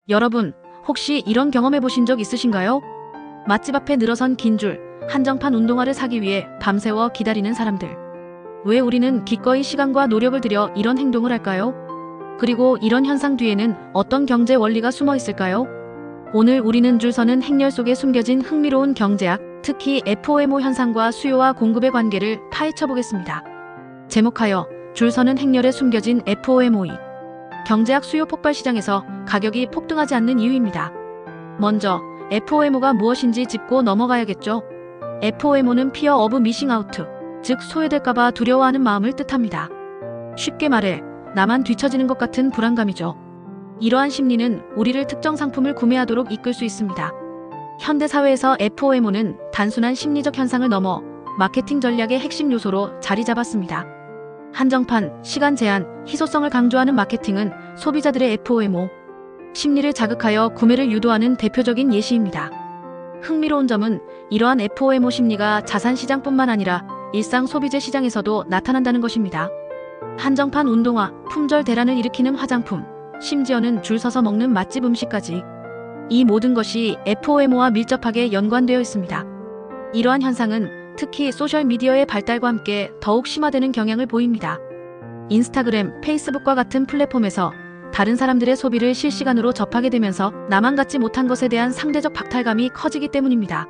여러분, 혹시 이런 경험해 보신 적 있으신가요? 맛집 앞에 늘어선 긴 줄, 한정판 운동화를 사기 위해 밤새워 기다리는 사람들. 왜 우리는 기꺼이 시간과 노력을 들여 이런 행동을 할까요? 그리고 이런 현상 뒤에는 어떤 경제 원리가 숨어 있을까요? 오늘 우리는 줄 서는 행렬 속에 숨겨진 흥미로운 경제학, 특히 FOMO 현상과 수요와 공급의 관계를 파헤쳐 보겠습니다. 제목하여 줄 서는 행렬에 숨겨진 FOMO. 경제학 수요 폭발 시장에서 가격이 폭등하지 않는 이유입니다. 먼저 FOMO가 무엇인지 짚고 넘어가야겠죠. FOMO는 Fear of Missing Out, 즉 소외될까봐 두려워하는 마음을 뜻합니다. 쉽게 말해 나만 뒤처지는 것 같은 불안감이죠. 이러한 심리는 우리를 특정 상품을 구매하도록 이끌 수 있습니다. 현대사회에서 FOMO는 단순한 심리적 현상을 넘어 마케팅 전략의 핵심 요소로 자리 잡았습니다. 한정판, 시간 제한, 희소성을 강조하는 마케팅은 소비자들의 FOMO 심리를 자극하여 구매를 유도하는 대표적인 예시입니다. 흥미로운 점은 이러한 FOMO 심리가 자산시장뿐만 아니라 일상 소비재 시장에서도 나타난다는 것입니다. 한정판 운동화, 품절 대란을 일으키는 화장품, 심지어는 줄 서서 먹는 맛집 음식까지. 이 모든 것이 FOMO와 밀접하게 연관되어 있습니다. 이러한 현상은 특히 소셜미디어의 발달과 함께 더욱 심화되는 경향을 보입니다. 인스타그램, 페이스북과 같은 플랫폼에서 다른 사람들의 소비를 실시간으로 접하게 되면서 나만 갖지 못한 것에 대한 상대적 박탈감이 커지기 때문입니다.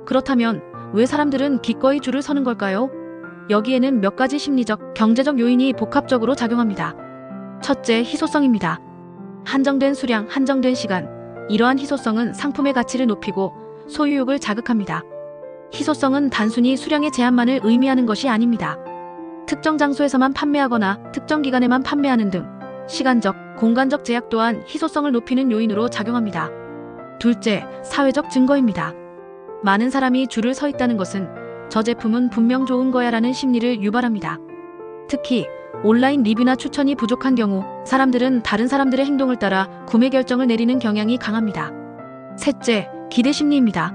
그렇다면 왜 사람들은 기꺼이 줄을 서는 걸까요? 여기에는 몇 가지 심리적, 경제적 요인이 복합적으로 작용합니다. 첫째, 희소성입니다. 한정된 수량, 한정된 시간. 이러한 희소성은 상품의 가치를 높이고 소유욕을 자극합니다. 희소성은 단순히 수량의 제한만을 의미하는 것이 아닙니다. 특정 장소에서만 판매하거나 특정 기간에만 판매하는 등 시간적, 공간적 제약 또한 희소성을 높이는 요인으로 작용합니다. 둘째, 사회적 증거입니다. 많은 사람이 줄을 서 있다는 것은 저 제품은 분명 좋은 거야 라는 심리를 유발합니다. 특히 온라인 리뷰나 추천이 부족한 경우 사람들은 다른 사람들의 행동을 따라 구매 결정을 내리는 경향이 강합니다. 셋째, 기대 심리입니다.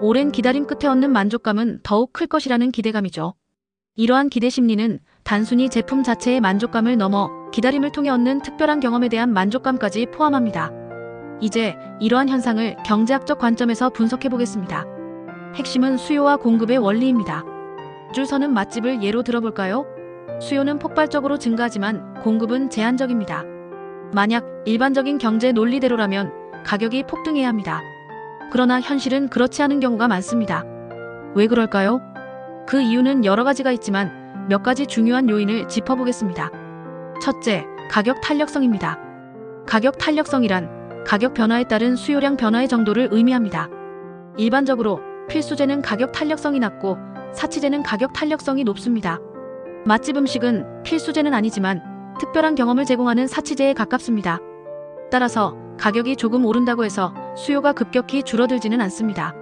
오랜 기다림 끝에 얻는 만족감은 더욱 클 것이라는 기대감이죠. 이러한 기대 심리는 단순히 제품 자체의 만족감을 넘어 기다림을 통해 얻는 특별한 경험에 대한 만족감까지 포함합니다. 이제 이러한 현상을 경제학적 관점에서 분석해 보겠습니다. 핵심은 수요와 공급의 원리입니다. 줄 서는 맛집을 예로 들어볼까요? 수요는 폭발적으로 증가하지만 공급은 제한적입니다. 만약 일반적인 경제 논리대로라면 가격이 폭등해야 합니다. 그러나 현실은 그렇지 않은 경우가 많습니다. 왜 그럴까요? 그 이유는 여러 가지가 있지만 몇 가지 중요한 요인을 짚어보겠습니다. 첫째, 가격 탄력성입니다. 가격 탄력성이란 가격 변화에 따른 수요량 변화의 정도를 의미합니다. 일반적으로 필수재는 가격 탄력성이 낮고 사치재는 가격 탄력성이 높습니다. 맛집 음식은 필수재는 아니지만 특별한 경험을 제공하는 사치재에 가깝습니다. 따라서 가격이 조금 오른다고 해서 수요가 급격히 줄어들지는 않습니다.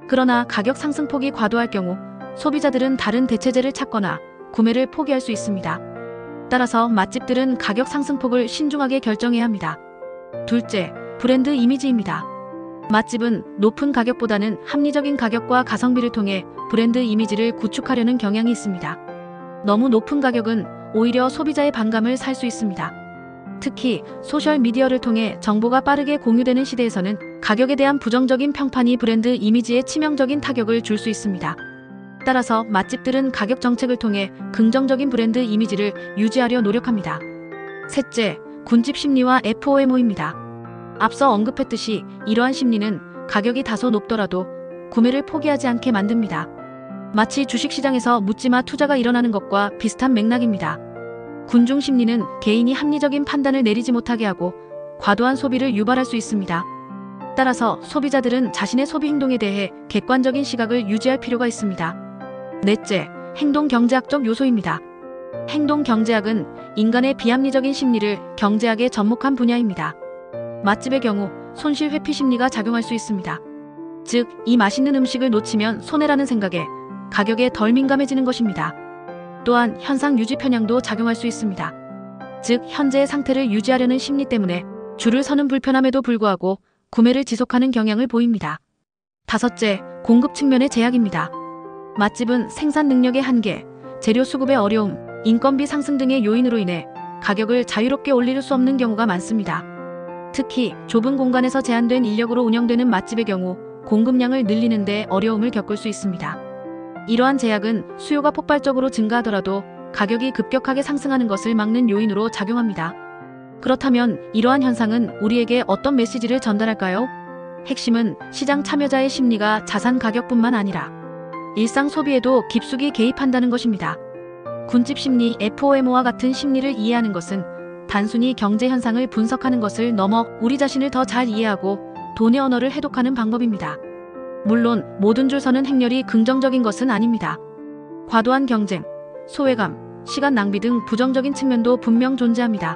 그러나 가격 상승폭이 과도할 경우 소비자들은 다른 대체재를 찾거나 구매를 포기할 수 있습니다. 따라서 맛집들은 가격 상승폭을 신중하게 결정해야 합니다. 둘째, 브랜드 이미지입니다. 맛집은 높은 가격보다는 합리적인 가격과 가성비를 통해 브랜드 이미지를 구축하려는 경향이 있습니다. 너무 높은 가격은 오히려 소비자의 반감을 살 수 있습니다. 특히 소셜미디어를 통해 정보가 빠르게 공유되는 시대에서는 가격에 대한 부정적인 평판이 브랜드 이미지에 치명적인 타격을 줄 수 있습니다. 따라서 맛집들은 가격 정책을 통해 긍정적인 브랜드 이미지를 유지하려 노력합니다. 셋째, 군집 심리와 FOMO입니다. 앞서 언급했듯이 이러한 심리는 가격이 다소 높더라도 구매를 포기하지 않게 만듭니다. 마치 주식시장에서 묻지마 투자가 일어나는 것과 비슷한 맥락입니다. 군중 심리는 개인이 합리적인 판단을 내리지 못하게 하고 과도한 소비를 유발할 수 있습니다. 따라서 소비자들은 자신의 소비 행동에 대해 객관적인 시각을 유지할 필요가 있습니다. 넷째, 행동 경제학적 요소입니다. 행동 경제학은 인간의 비합리적인 심리를 경제학에 접목한 분야입니다. 맛집의 경우 손실 회피 심리가 작용할 수 있습니다. 즉, 이 맛있는 음식을 놓치면 손해라는 생각에 가격에 덜 민감해지는 것입니다. 또한 현상 유지 편향도 작용할 수 있습니다. 즉, 현재의 상태를 유지하려는 심리 때문에 줄을 서는 불편함에도 불구하고 구매를 지속하는 경향을 보입니다. 다섯째, 공급 측면의 제약입니다. 맛집은 생산 능력의 한계, 재료 수급의 어려움, 인건비 상승 등의 요인으로 인해 가격을 자유롭게 올릴 수 없는 경우가 많습니다. 특히 좁은 공간에서 제한된 인력으로 운영되는 맛집의 경우 공급량을 늘리는 데 어려움을 겪을 수 있습니다. 이러한 제약은 수요가 폭발적으로 증가하더라도 가격이 급격하게 상승하는 것을 막는 요인으로 작용합니다. 그렇다면 이러한 현상은 우리에게 어떤 메시지를 전달할까요? 핵심은 시장 참여자의 심리가 자산 가격뿐만 아니라 일상 소비에도 깊숙이 개입한다는 것입니다. 군집 심리, FOMO와 같은 심리를 이해하는 것은 단순히 경제 현상을 분석하는 것을 넘어 우리 자신을 더 잘 이해하고 돈의 언어를 해독하는 방법입니다. 물론 모든 줄 서는 행렬이 긍정적인 것은 아닙니다. 과도한 경쟁, 소외감, 시간 낭비 등 부정적인 측면도 분명 존재합니다.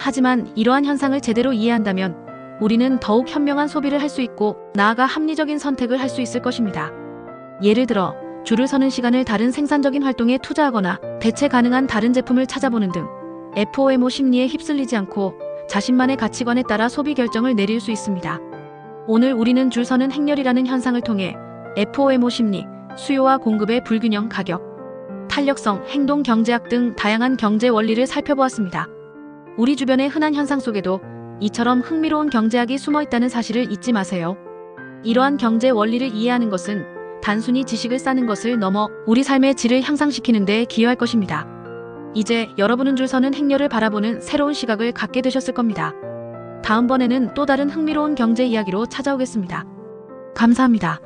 하지만 이러한 현상을 제대로 이해한다면 우리는 더욱 현명한 소비를 할 수 있고 나아가 합리적인 선택을 할 수 있을 것입니다. 예를 들어 줄을 서는 시간을 다른 생산적인 활동에 투자하거나 대체 가능한 다른 제품을 찾아보는 등 FOMO 심리에 휩쓸리지 않고 자신만의 가치관에 따라 소비 결정을 내릴 수 있습니다. 오늘 우리는 줄 서는 행렬이라는 현상을 통해 FOMO 심리, 수요와 공급의 불균형, 가격, 탄력성, 행동 경제학 등 다양한 경제 원리를 살펴보았습니다. 우리 주변의 흔한 현상 속에도 이처럼 흥미로운 경제학이 숨어 있다는 사실을 잊지 마세요. 이러한 경제 원리를 이해하는 것은 단순히 지식을 쌓는 것을 넘어 우리 삶의 질을 향상시키는 데 기여할 것입니다. 이제 여러분은 줄 서는 행렬을 바라보는 새로운 시각을 갖게 되셨을 겁니다. 다음번에는 또 다른 흥미로운 경제 이야기로 찾아오겠습니다. 감사합니다.